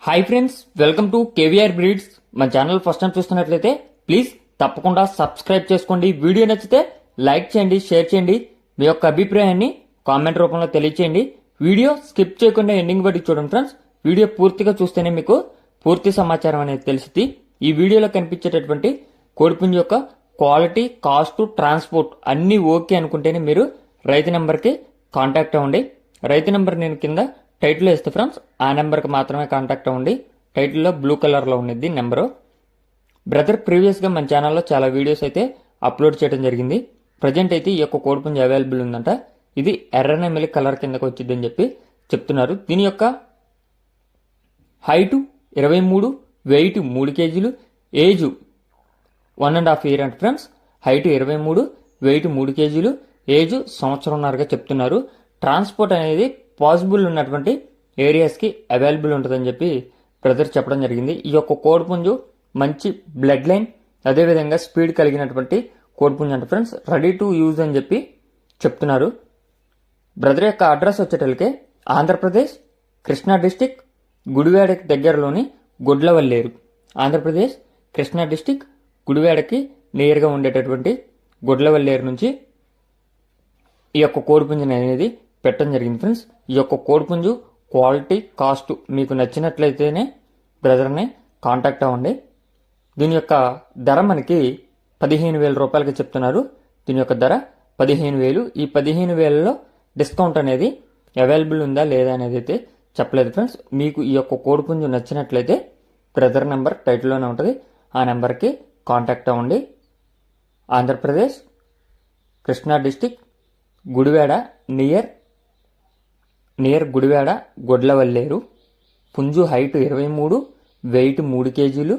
Hi friends, welcome to KVR breeds. మన channel first time చూస్తున్నట్లయితే please తప్పకుండా సబ్స్క్రైబ్ చేసుకోండి. వీడియో నచ్చితే లైక్ చేయండి, షేర్ చేయండి. మీ యొక్క అభిప్రాయాన్ని కామెంట్ రూపంలో తెలియచేయండి. వీడియో స్కిప్ చేయకుండా ఎండింగ్ వరకు చూడండి ఫ్రెండ్స్. వీడియో పూర్తిగా చూస్తేనే మీకు పూర్తి సమాచారం అనేది తెలిసింది. ఈ వీడియోలో కనిపించేటటువంటి కోడిపుంజు యొక్క క్వాలిటీ, కాస్ట్, ట్రాన్స్పోర్ట్ అన్నీ ఓకే అనుకుంటేనే మీరు రైతు నెంబర్కి కాంటాక్ట్ అవ్వండి. రైతు నెంబర్ నేను కింద టైటిల్ వేస్తే ఫ్రెండ్స్ ఆ నెంబర్కి మాత్రమే కాంటాక్ట్ అవ్వండి. టైటిల్లో బ్లూ కలర్లో ఉన్నది నెంబరు. బ్రదర్ ప్రీవియస్గా మన ఛానల్లో చాలా వీడియోస్ అయితే అప్లోడ్ చేయడం జరిగింది. ప్రజెంట్ అయితే ఈ యొక్క కోడిపుంజు అవైలబుల్ ఉందంట. ఇది ఎర్రనెమిలి కలర్ కిందకు వచ్చిందని చెప్పి చెప్తున్నారు. దీని యొక్క హైటు 23, వెయిట్ 3 కేజీలు, ఏజ్ 1.5 ఇయర్ అంట ఫ్రెండ్స్. హైట్ 23, వెయిట్ 3 కేజీలు, ఏజ్ సంవత్సరంన్నరగా చెప్తున్నారు. ట్రాన్స్పోర్ట్ అనేది పాసిబుల్ ఉన్నటువంటి ఏరియాస్కి అవైలబుల్ ఉంటుందని చెప్పి బ్రదర్ చెప్పడం జరిగింది. ఈ యొక్క కోడిపుంజు మంచి బ్లడ్ లైన్, అదేవిధంగా స్పీడ్ కలిగినటువంటి కోడిపుంజు అంట ఫ్రెండ్స్. రెడీ టు యూజ్ అని చెప్పి చెప్తున్నారు. బ్రదర్ యొక్క అడ్రస్ వచ్చేటలకే ఆంధ్రప్రదేశ్ కృష్ణా డిస్టిక్ గుడివాడకి దగ్గరలోని గుడ్లవల్లేరు. ఆంధ్రప్రదేశ్ కృష్ణా డిస్టిక్ గుడివాడకి నియర్గా ఉండేటటువంటి గుడ్లవల్లేరు నుంచి ఈ యొక్క కోడిపుంజుని అనేది పెట్టడం జరిగింది ఫ్రెండ్స్. ఈ యొక్క కోడిపుంజు క్వాలిటీ, కాస్ట్ మీకు నచ్చినట్లయితేనే బ్రదర్ని కాంటాక్ట్ అవ్వండి. దీని యొక్క ధర మనకి 15,000 రూపాయలకి చెప్తున్నారు. దీని యొక్క ధర 15,000. ఈ 15,000లో డిస్కౌంట్ అనేది అవైలబుల్ ఉందా లేదా అనేది అయితే చెప్పలేదు ఫ్రెండ్స్. మీకు ఈ యొక్క కోడిపుంజు నచ్చినట్లయితే బ్రదర్ నెంబర్ టైటిల్లోనే ఉంటుంది. ఆ నెంబర్కి కాంటాక్ట్ అవ్వండి. Andhra Pradesh Krishna district Gudivada near Gudivada Gudlavalleru. పుంజు హైట్ 23, వెయిట్ 3 కేజీలు,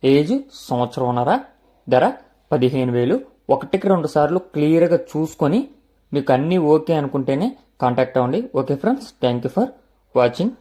ఏజ్ సంవత్సరంన్నర. ధర 15,000. 1-2 సార్లు క్లియర్గా చూసుకొని మీకు అన్నీ ఓకే అనుకుంటేనే కాంటాక్ట్ అవ్వండి. Okay friends, thank you for watching.